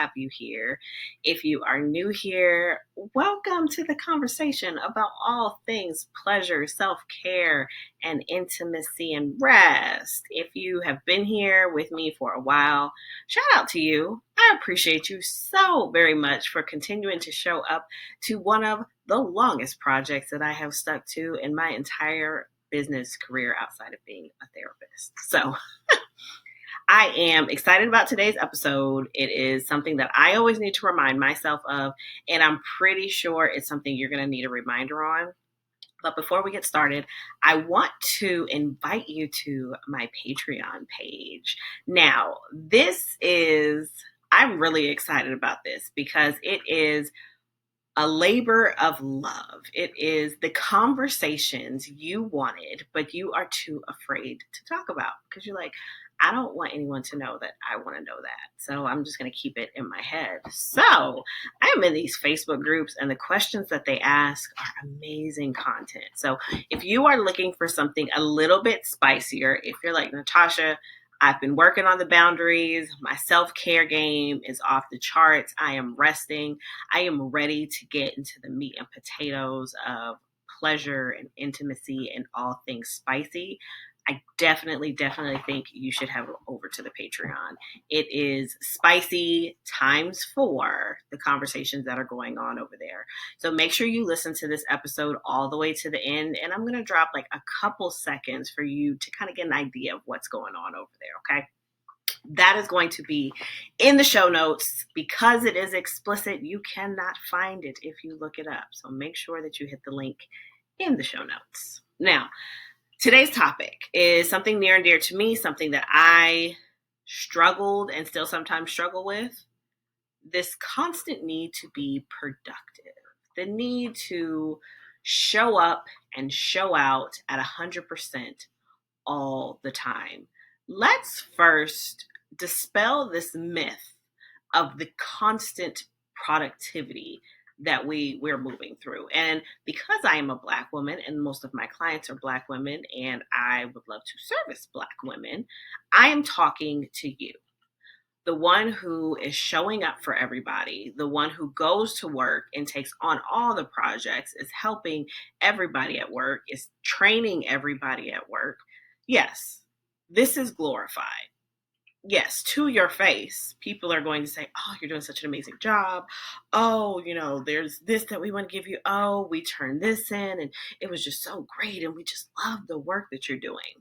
have you here. If you are new here, welcome to the conversation about all things pleasure, self-care, and intimacy and rest. If you have been here with me for a while, shout out to you. I appreciate you so very much for continuing to show up to one of the longest projects that I have stuck to in my entire business career outside of being a therapist. So I am excited about today's episode. It is something that I always need to remind myself of, and I'm pretty sure it's something you're going to need a reminder on. But before we get started, I want to invite you to my Patreon page. Now, I'm really excited about this because it is a labor of love. It is the conversations you wanted, but you are too afraid to talk about because you're like, I don't want anyone to know that I want to know that. So I'm just going to keep it in my head. So I'm in these Facebook groups and the questions that they ask are amazing content. So if you are looking for something a little bit spicier, if you're like, Natasha, I've been working on the boundaries. My self-care game is off the charts. I am resting. I am ready to get into the meat and potatoes of pleasure and intimacy and all things spicy. I definitely think you should head over to the Patreon. It is spicy times 4, the conversations that are going on over there. So make sure you listen to this episode all the way to the end. And I'm going to drop like a couple seconds for you to kind of get an idea of what's going on over there. Okay. That is going to be in the show notes. Because it is explicit, you cannot find it if you look it up. So make sure that you hit the link in the show notes. Now, today's topic is something near and dear to me, something that I struggled and still sometimes struggle with. This constant need to be productive, the need to show up and show out at 100% all the time. Let's first dispel this myth of the constant productivity that we're moving through. And because I am a Black woman and most of my clients are Black women and I would love to service Black women, I am talking to you. The one who is showing up for everybody, the one who goes to work and takes on all the projects, is helping everybody at work, is training everybody at work. Yes, this is glorified. Yes, to your face, people are going to say, oh, you're doing such an amazing job. Oh, there's this that we want to give you. Oh, we turned this in and it was just so great. And we just love the work that you're doing.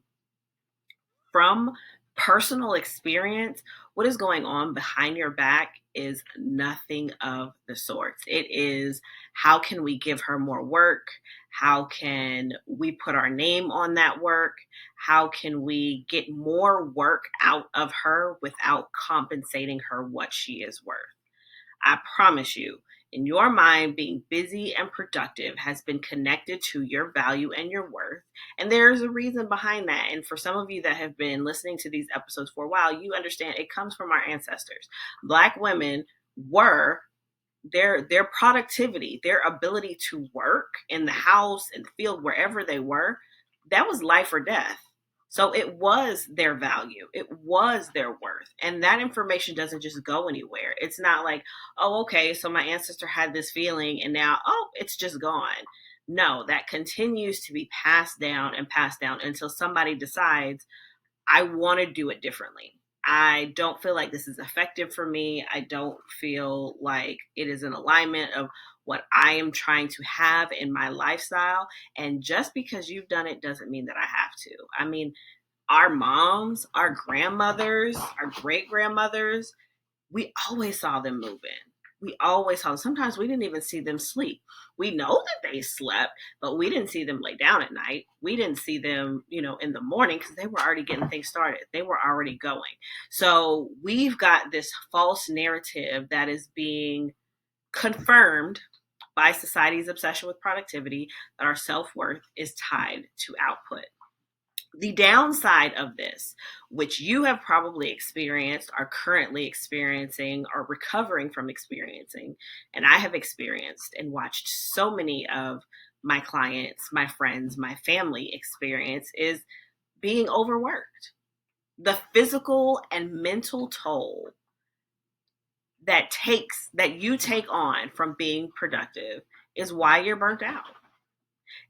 From personal experience, what is going on behind your back is nothing of the sorts. It is, how can we give her more work? How can we put our name on that work? How can we get more work out of her without compensating her what she is worth? I promise you, in your mind, being busy and productive has been connected to your value and your worth. And there's a reason behind that. And for some of you that have been listening to these episodes for a while, you understand it comes from our ancestors. Black women were their productivity, their ability to work in the house, in the field, wherever they were, that was life or death. So it was their value. It was their worth. And that information doesn't just go anywhere. It's not like, oh, okay, so my ancestor had this feeling and now, oh, it's just gone. No, that continues to be passed down until somebody decides, I want to do it differently. I don't feel like this is effective for me. I don't feel like it is in alignment of what I am trying to have in my lifestyle. And just because you've done it doesn't mean that I have to. I mean, our moms, our grandmothers, our great grandmothers, we always saw them moving. We always saw them. Sometimes we didn't even see them sleep. We know that they slept, but we didn't see them lay down at night. We didn't see them, in the morning because they were already getting things started. They were already going. So we've got this false narrative that is being confirmed by society's obsession with productivity that our self-worth is tied to output. The downside of this, which you have probably experienced, are currently experiencing, or recovering from experiencing, and I have experienced and watched so many of my clients, my friends, my family experience, is being overworked. The physical and mental toll that you take on from being productive is why you're burnt out.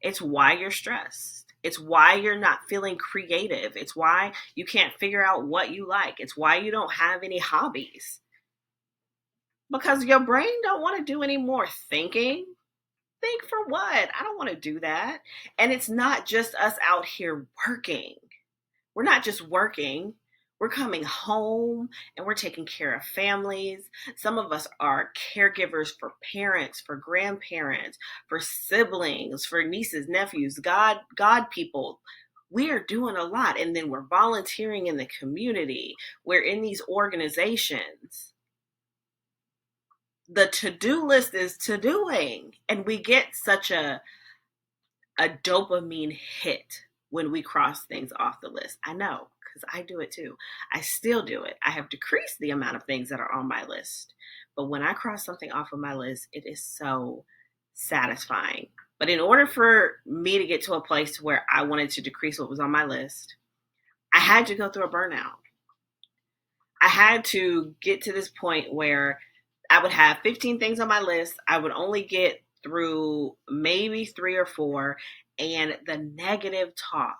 It's why you're stressed. It's why you're not feeling creative. It's why you can't figure out what you like. It's why you don't have any hobbies. Because your brain don't want to do any more thinking. Think for what? I don't want to do that. And it's not just us out here working. We're not just working. We're coming home and we're taking care of families. Some of us are caregivers for parents, for grandparents, for siblings, for nieces, nephews, God people. We are doing a lot. And then we're volunteering in the community. We're in these organizations. The to-do list is to-doing. And we get such a dopamine hit when we cross things off the list. I know, because I do it too. I still do it. I have decreased the amount of things that are on my list. But when I cross something off of my list, it is so satisfying. But in order for me to get to a place where I wanted to decrease what was on my list, I had to go through a burnout. I had to get to this point where I would have 15 things on my list. I would only get through maybe 3 or 4, and the negative talk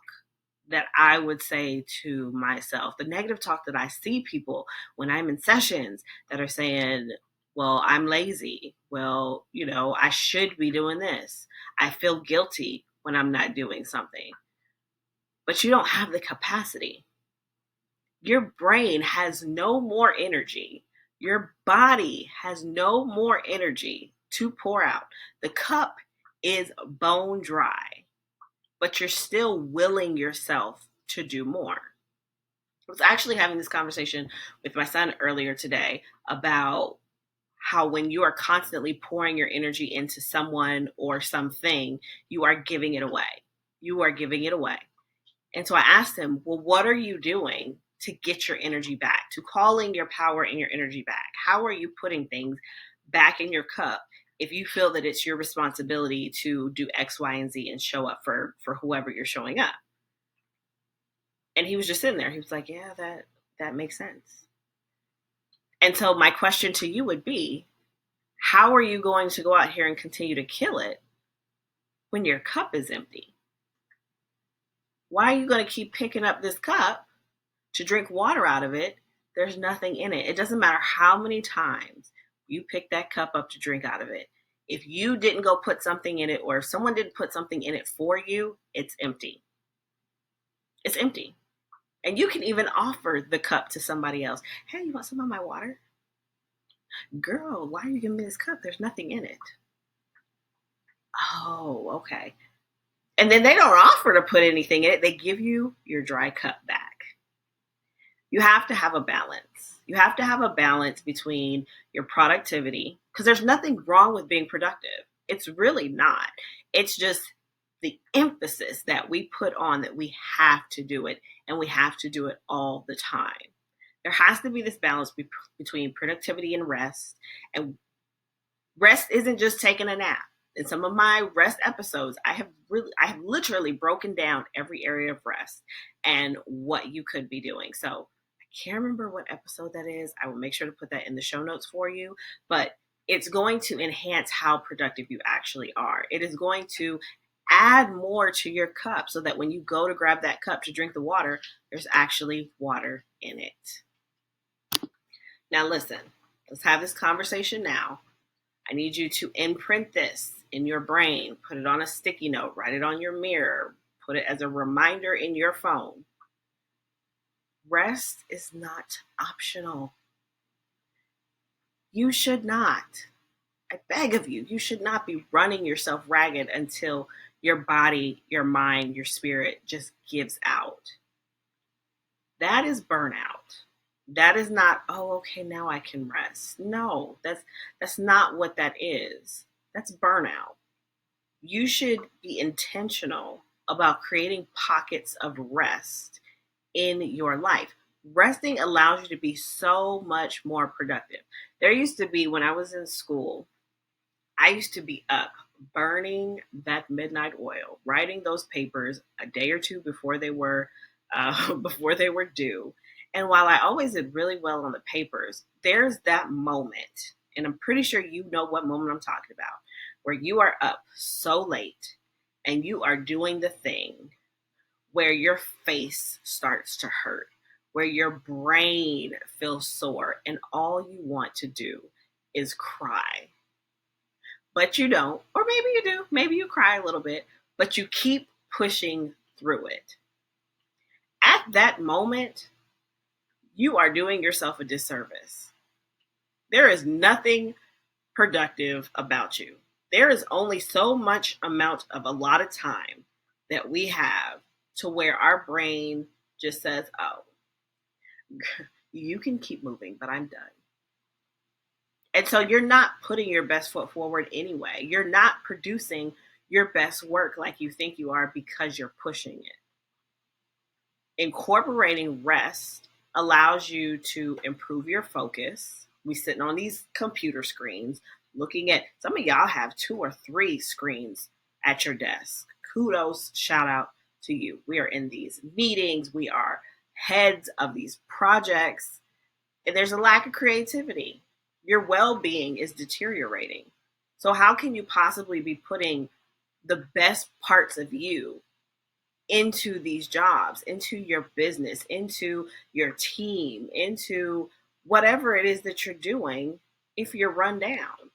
that I would say to myself, the negative talk that I see people when I'm in sessions that are saying, well, I'm lazy. Well, I should be doing this. I feel guilty when I'm not doing something. But you don't have the capacity. Your brain has no more energy. Your body has no more energy to pour out. The cup is bone dry, but you're still willing yourself to do more. I was actually having this conversation with my son earlier today about how when you are constantly pouring your energy into someone or something, you are giving it away. You are giving it away. And so I asked him, well, what are you doing to get your energy back, to calling your power and your energy back? How are you putting things back in your cup if you feel that it's your responsibility to do X, Y, and Z and show up for whoever you're showing up? And he was just sitting there. He was like, yeah, that makes sense. And so my question to you would be, how are you going to go out here and continue to kill it when your cup is empty? Why are you going to keep picking up this cup to drink water out of it? There's nothing in it. It doesn't matter how many times you pick that cup up to drink out of it. If you didn't go put something in it, or if someone didn't put something in it for you, it's empty. It's empty. And you can even offer the cup to somebody else. Hey, you want some of my water? Girl, why are you giving me this cup? There's nothing in it. Oh, okay. And then they don't offer to put anything in it. They give you your dry cup back. You have to have a balance. You have to have a balance between your productivity, because there's nothing wrong with being productive. It's really not. It's just the emphasis that we put on that we have to do it, and we have to do it all the time. There has to be this balance between productivity and rest. And rest isn't just taking a nap. In some of my rest episodes, I have literally broken down every area of rest and what you could be doing. So I can't remember what episode that is. I will make sure to put that in the show notes for you, but it's going to enhance how productive you actually are. It is going to add more to your cup so that when you go to grab that cup to drink the water, there's actually water in it. Now listen, let's have this conversation now. I need you to imprint this in your brain, put it on a sticky note, write it on your mirror, put it as a reminder in your phone. Rest is not optional. You should not. I beg of you, you should not be running yourself ragged until your body, your mind, your spirit just gives out. That is burnout. That is not, oh, okay, now I can rest. No, that's not what that is. That's burnout. You should be intentional about creating pockets of rest in your life. Resting allows you to be so much more productive. There used to be, when I was in school, I used to be up burning that midnight oil, writing those papers a day or two before they were due, And while I always did really well on the papers, there's that moment, and I'm pretty sure you know what moment I'm talking about, where you are up so late and you are doing the thing where your face starts to hurt, where your brain feels sore, and all you want to do is cry. But you don't, or maybe you do, maybe you cry a little bit, but you keep pushing through it. At that moment, you are doing yourself a disservice. There is nothing productive about you. There is only so much amount of a lot of time that we have to where our brain just says, oh, you can keep moving, but I'm done. And so you're not putting your best foot forward anyway. You're not producing your best work like you think you are because you're pushing it. Incorporating rest allows you to improve your focus. We sitting on these computer screens looking at, some of y'all have 2 or 3 screens at your desk. Kudos, shout out to you. We are in these meetings, we are heads of these projects, and there's a lack of creativity. Your well-being is deteriorating. So how can you possibly be putting the best parts of you into these jobs, into your business, into your team, into whatever it is that you're doing if you're run down?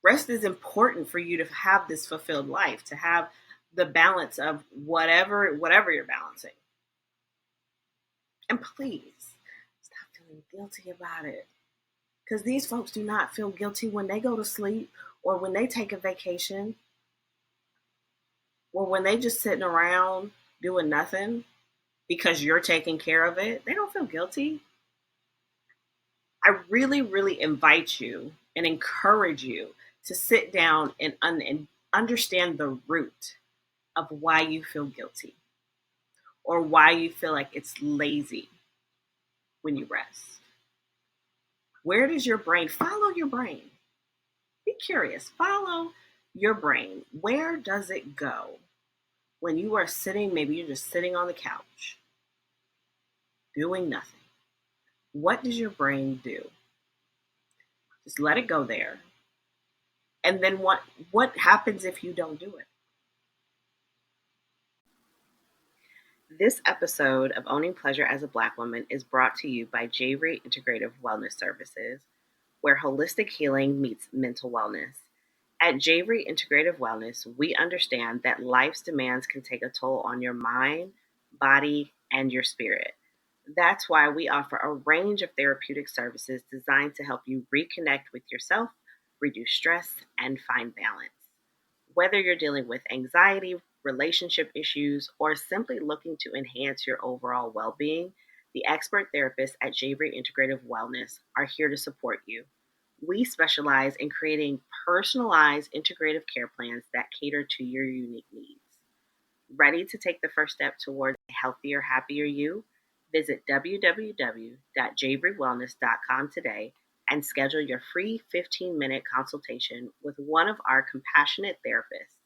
Rest is important for you to have this fulfilled life, to have the balance of whatever you're balancing. And please stop feeling guilty about it. Because these folks do not feel guilty when they go to sleep or when they take a vacation or when they just sitting around doing nothing because you're taking care of it. They don't feel guilty. I really, really invite you and encourage you to sit down and understand the root of why you feel guilty or why you feel like it's lazy when you rest. Where does your brain follow your brain? Be curious. Follow your brain. Where does it go when you are sitting? Maybe you're just sitting on the couch doing nothing. What does your brain do? Just let it go there. And then what happens if you don't do it? This episode of Owning Pleasure as a Black Woman is brought to you by Javery Integrative Wellness Services, where holistic healing meets mental wellness. At Javery Integrative Wellness, we understand that life's demands can take a toll on your mind, body, and your spirit. That's why we offer a range of therapeutic services designed to help you reconnect with yourself, reduce stress, and find balance. Whether you're dealing with anxiety, relationship issues, or simply looking to enhance your overall well being, the expert therapists at Javery Integrative Wellness are here to support you. We specialize in creating personalized integrative care plans that cater to your unique needs. Ready to take the first step towards a healthier, happier you? Visit www.javerywellness.com today and schedule your free 15-minute consultation with one of our compassionate therapists.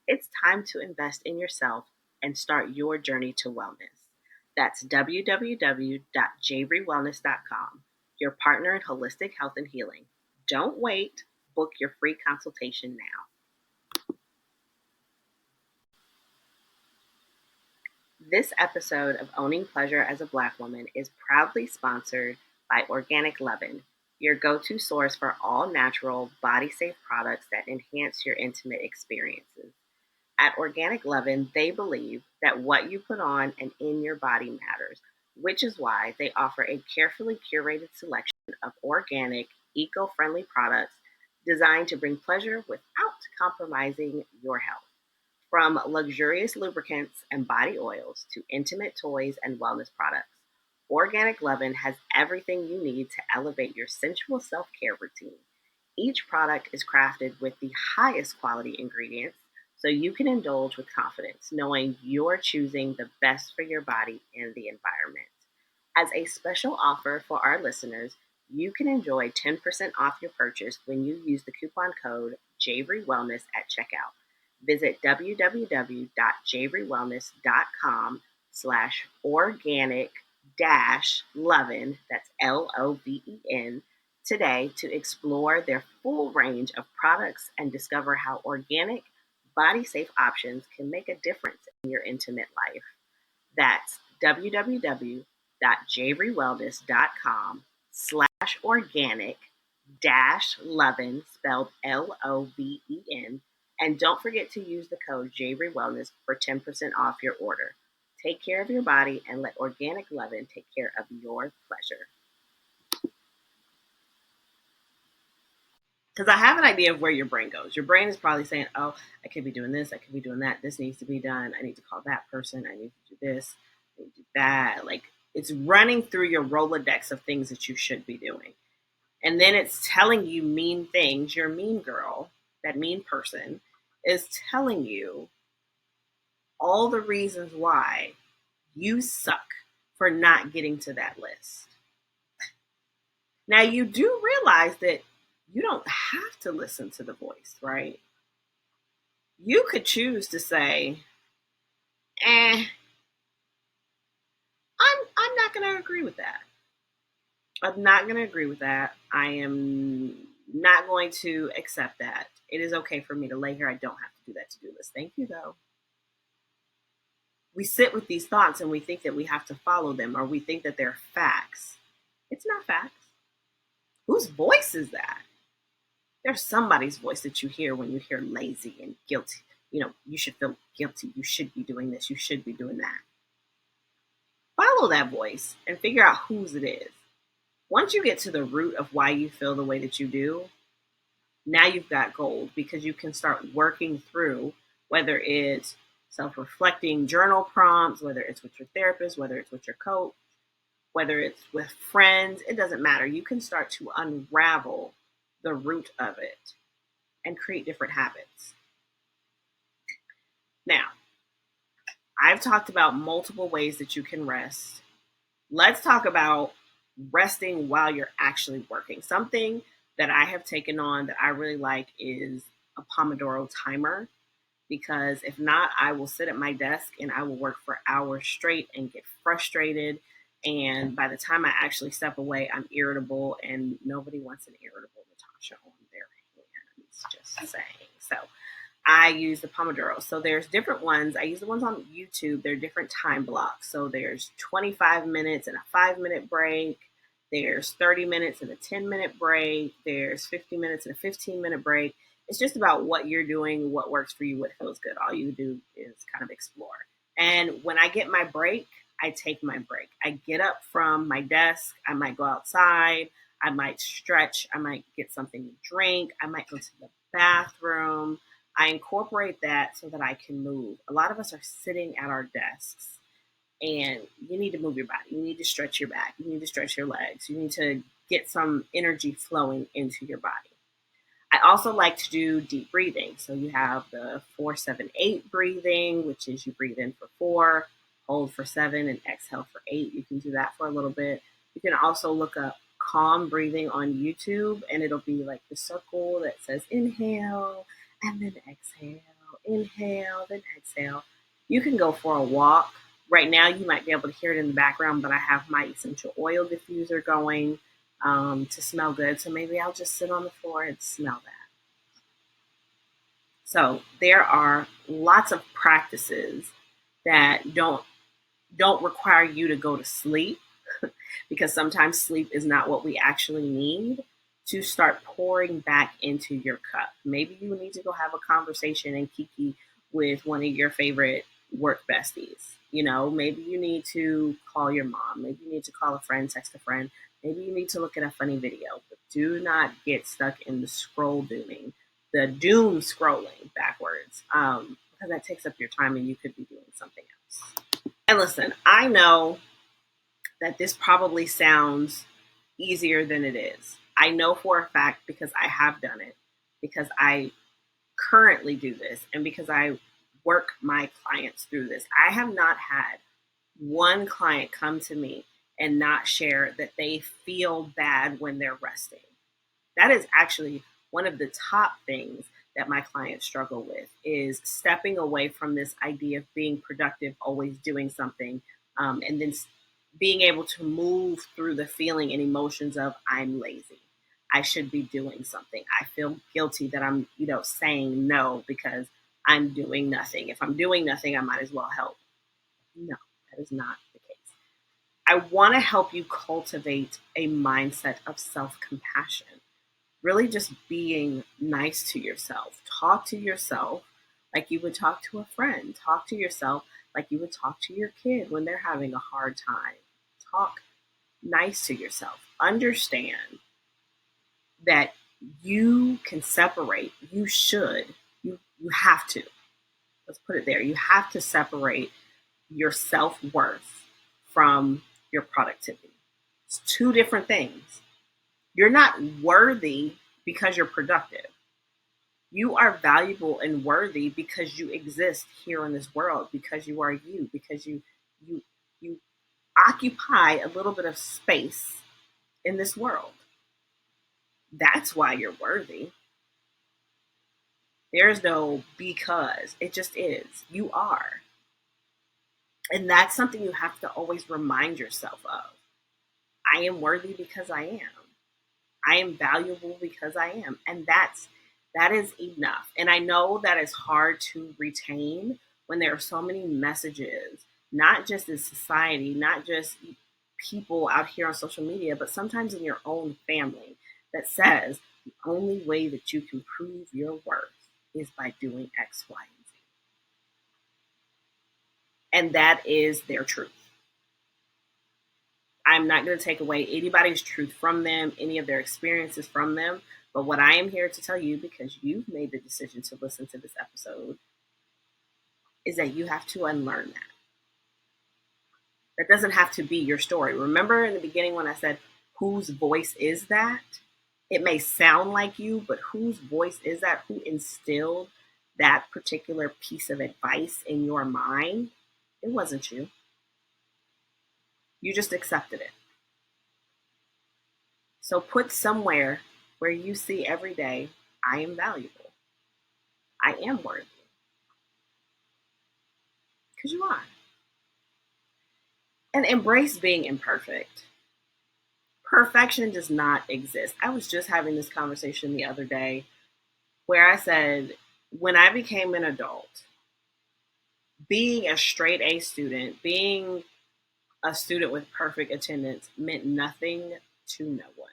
It's time to invest in yourself and start your journey to wellness. That's www.javerywellness.com, your partner in holistic health and healing. Don't wait. Book your free consultation now. This episode of Owning Pleasure as a Black Woman is proudly sponsored by Organic Leaven, your go-to source for all natural, body-safe products that enhance your intimate experiences. At Organic Leaven, they believe that what you put on and in your body matters, which is why they offer a carefully curated selection of organic, eco-friendly products designed to bring pleasure without compromising your health. From luxurious lubricants and body oils to intimate toys and wellness products, Organic Leaven has everything you need to elevate your sensual self-care routine. Each product is crafted with the highest quality ingredients so you can indulge with confidence, knowing you're choosing the best for your body and the environment. As a special offer for our listeners, you can enjoy 10% off your purchase when you use the coupon code JaveryWellness at checkout. Visit www.javerywellness.com organic dash lovin, that's LOVEN, today to explore their full range of products and discover how organic, body safe options can make a difference in your intimate life. That's www.jayrewellness.com / organic dash lovin, spelled LOVEN. And don't forget to use the code JRewellness for 10% off your order. Take care of your body and let Organic Lovin take care of your pleasure. Because I have an idea of where your brain goes. Your brain is probably saying, oh, I could be doing this, I could be doing that, this needs to be done, I need to call that person, I need to do this, I need to do that. Like, it's running through your Rolodex of things that you should be doing. And then it's telling you mean things. Your mean girl, that mean person, is telling you all the reasons why you suck for not getting to that list. Now, you do realize that you don't have to listen to the voice, right? You could choose to say, I'm not going to agree with that. I'm not going to agree with that. I am not going to accept that. It is okay for me to lay here. I don't have to do that to-do list. Thank you, though. We sit with these thoughts and we think that we have to follow them, or we think that they're facts. It's not facts. Whose voice is that? There's somebody's voice that you hear when you hear lazy and guilty. You know, you should feel guilty. You should be doing this. You should be doing that. Follow that voice and figure out whose it is. Once you get to the root of why you feel the way that you do, now you've got gold, because you can start working through, whether it's self-reflecting journal prompts, whether it's with your therapist, whether it's with your coach, whether it's with friends, it doesn't matter. You can start to unravel the root of it and create different habits. Now, I've talked about multiple ways that you can rest. Let's talk about resting while you're actually working. Something that I have taken on that I really like is a Pomodoro timer, because if not, I will sit at my desk and I will work for hours straight and get frustrated. And by the time I actually step away, I'm irritable, and nobody wants an irritable Natasha on their hands, just saying. So I use the Pomodoro. So there's different ones. I use the ones on YouTube. They're different time blocks. So there's 25 minutes and a 5-minute break. There's 30 minutes and a 10-minute break. There's 50 minutes and a 15-minute break. It's just about what you're doing, what works for you, what feels good. All you do is kind of explore. And when I get my break, I take my break. I get up from my desk. I might go outside. I might stretch. I might get something to drink. I might go to the bathroom. I incorporate that so that I can move. A lot of us are sitting at our desks, and you need to move your body. You need to stretch your back. You need to stretch your legs. You need to get some energy flowing into your body. I also like to do deep breathing. So you have the 4-7-8 breathing, which is you breathe in for 4, hold for 7, and exhale for 8. You can do that for a little bit. You can also look up calm breathing on YouTube, and it'll be like the circle that says inhale and then exhale, inhale, then exhale. You can go for a walk. Right now, you might be able to hear it in the background, but I have my essential oil diffuser going to smell good. So maybe I'll just sit on the floor and smell that. So there are lots of practices that don't require you to go to sleep, because sometimes sleep is not what we actually need to start pouring back into your cup. Maybe you need to go have a conversation and kiki with one of your favorite work besties. You know, maybe you need to call your mom. Maybe you need to call a friend, text a friend. Maybe you need to look at a funny video. But do not get stuck in the the doom scrolling backwards, because that takes up your time and you could be doing something else. And listen, I know that this probably sounds easier than it is. I know for a fact, because I have done it, because I currently do this, and because I work my clients through this. I have not had one client come to me and not share that they feel bad when they're resting. That is actually one of the top things that my clients struggle with is stepping away from this idea of being productive, always doing something, and then being able to move through the feeling and emotions of I'm lazy. I should be doing something. I feel guilty that I'm, saying no because I'm doing nothing. If I'm doing nothing, I might as well help. No, that is not the case. I want to help you cultivate a mindset of self compassion, really just being nice to yourself. Talk to yourself like you would talk to a friend. Talk to yourself like you would talk to your kid when they're having a hard time. Talk nice to yourself. Understand that you can separate, you have to. Let's put it there. You have to separate your self-worth from your productivity. It's two different things. You're not worthy because you're productive. You are valuable and worthy because you exist here in this world, because you are you, because you you occupy a little bit of space in this world. That's why you're worthy. There's no because. It just is. You are. And that's something you have to always remind yourself of. I am worthy because I am. I am valuable because I am. And that is enough. And I know that is hard to retain when there are so many messages, not just in society, not just people out here on social media, but sometimes in your own family that says the only way that you can prove your worth is by doing X, Y, and Z. And that is their truth. I'm not going to take away anybody's truth from them, any of their experiences from them. But what I am here to tell you, because you've made the decision to listen to this episode, is that you have to unlearn that. That doesn't have to be your story. Remember in the beginning when I said, whose voice is that? It may sound like you, but whose voice is that? Who instilled that particular piece of advice in your mind? It wasn't you. You just accepted it. So put somewhere where you see every day, I am valuable. I am worthy. Because you are. And embrace being imperfect. Perfection does not exist. I was just having this conversation the other day where I said, when I became an adult, being a straight A student, being a student with perfect attendance meant nothing to no one.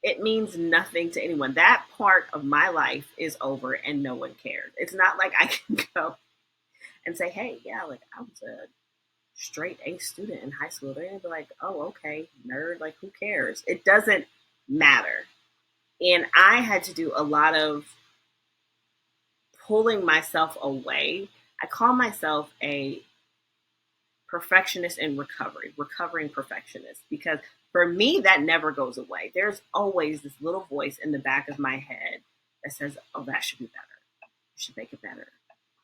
It means nothing to anyone. That part of my life is over and no one cares. It's not like I can go and say, hey, yeah, like I was a straight A student in high school. They're gonna be like, oh, okay, nerd, like who cares? It doesn't matter. And I had to do a lot of pulling myself away. I call myself a perfectionist in recovery, recovering perfectionist, because for me, that never goes away. There's always this little voice in the back of my head that says, oh, that should be better. You should make it better.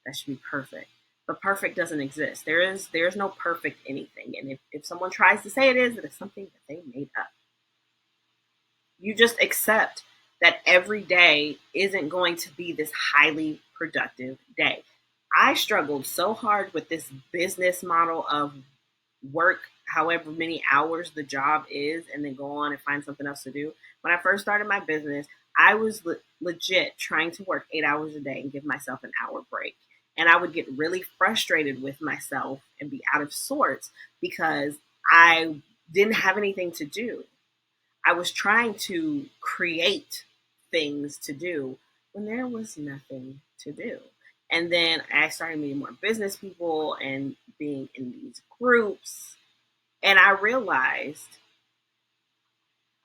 That should be perfect. But perfect doesn't exist. There's no perfect anything. And if someone tries to say it is, it is something that they made up. You just accept that every day isn't going to be this highly productive day. I struggled so hard with this business model of work however many hours the job is and then go on and find something else to do. When I first started my business, I was legit trying to work 8 hours a day and give myself an hour break. And I would get really frustrated with myself and be out of sorts because I didn't have anything to do. I was trying to create things to do when there was nothing to do. And then I started meeting more business people and being in these groups. And I realized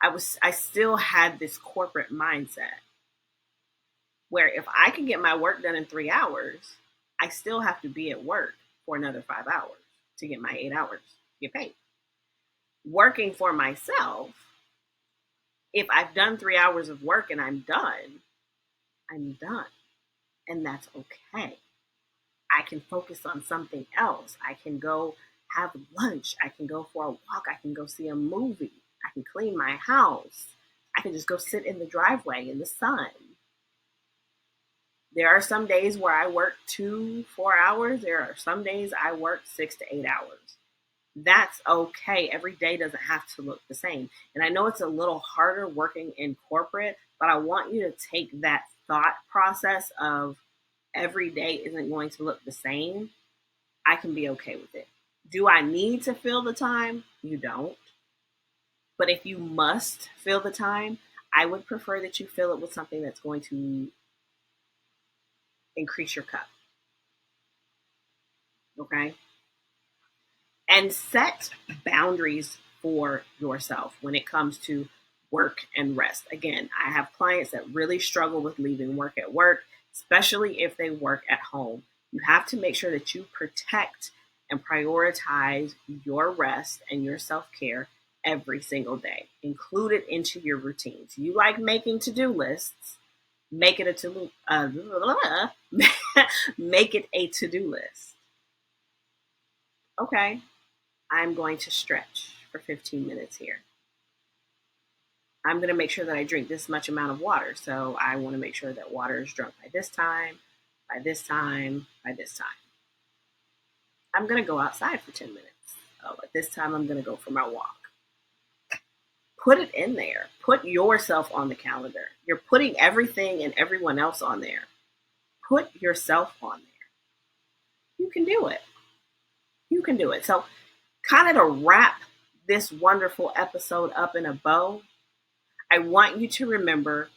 I still had this corporate mindset where if I can get my work done in 3 hours, I still have to be at work for another 5 hours to get my 8 hours, get paid. Working for myself, if I've done 3 hours of work and I'm done, I'm done. And that's okay. I can focus on something else. I can go have lunch. I can go for a walk. I can go see a movie. I can clean my house. I can just go sit in the driveway in the sun. There are some days where I work 4 hours. There are some days I work 6 to 8 hours. That's okay. Every day doesn't have to look the same. And I know it's a little harder working in corporate, but I want you to take that thought process of every day isn't going to look the same. I can be okay with it. Do I need to fill the time? You don't. But if you must fill the time, I would prefer that you fill it with something that's going to increase your cup. Okay? And set boundaries for yourself when it comes to work and rest. Again, I have clients that really struggle with leaving work at work, especially if they work at home. You have to make sure that you protect and prioritize your rest and your self care every single day. Include it into your routines. You like making to-do lists, make it a make it a to-do list. Okay, I'm going to stretch for 15 minutes here. I'm going to make sure that I drink this much amount of water. So I want to make sure that water is drunk by this time, by this time, by this time. I'm going to go outside for 10 minutes. Oh, at this time, I'm going to go for my walk. Put it in there. Put yourself on the calendar. You're putting everything and everyone else on there. Put yourself on there. You can do it. You can do it. So, kind of to wrap this wonderful episode up in a bow, I want you to remember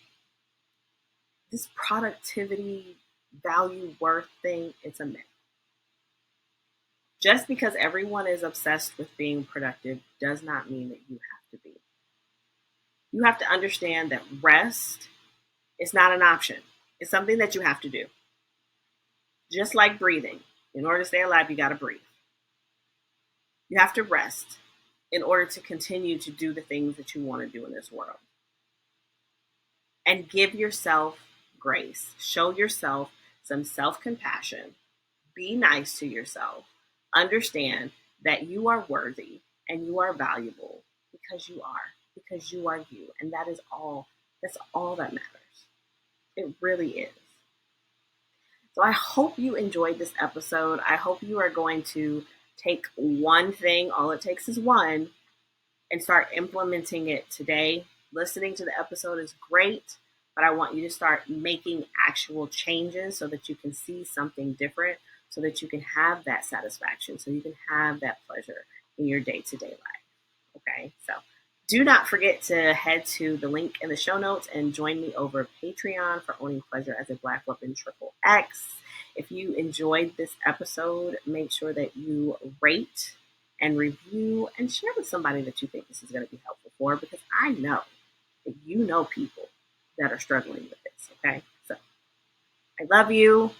this productivity, value, worth thing, it's a myth. Just because everyone is obsessed with being productive does not mean that you have to be. You have to understand that rest is not an option. It's something that you have to do. Just like breathing. In order to stay alive, you got to breathe. You have to rest in order to continue to do the things that you want to do in this world. And give yourself grace. Show yourself some self-compassion. Be nice to yourself. Understand that you are worthy and you are valuable because you are you. And that is all, that's all that matters. It really is. So I hope you enjoyed this episode. I hope you are going to take one thing, all it takes is one, and start implementing it today. Listening to the episode is great, but I want you to start making actual changes so that you can see something different, so that you can have that satisfaction, so you can have that pleasure in your day-to-day life. Okay, so do not forget to head to the link in the show notes and join me over Patreon for Owning Pleasure as a Black Woman XXX. If you enjoyed this episode, make sure that you rate and review and share with somebody that you think this is going to be helpful for, because I know that you know people that are struggling with this. Okay, so I love you.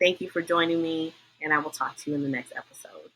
Thank you for joining me, and I will talk to you in the next episode.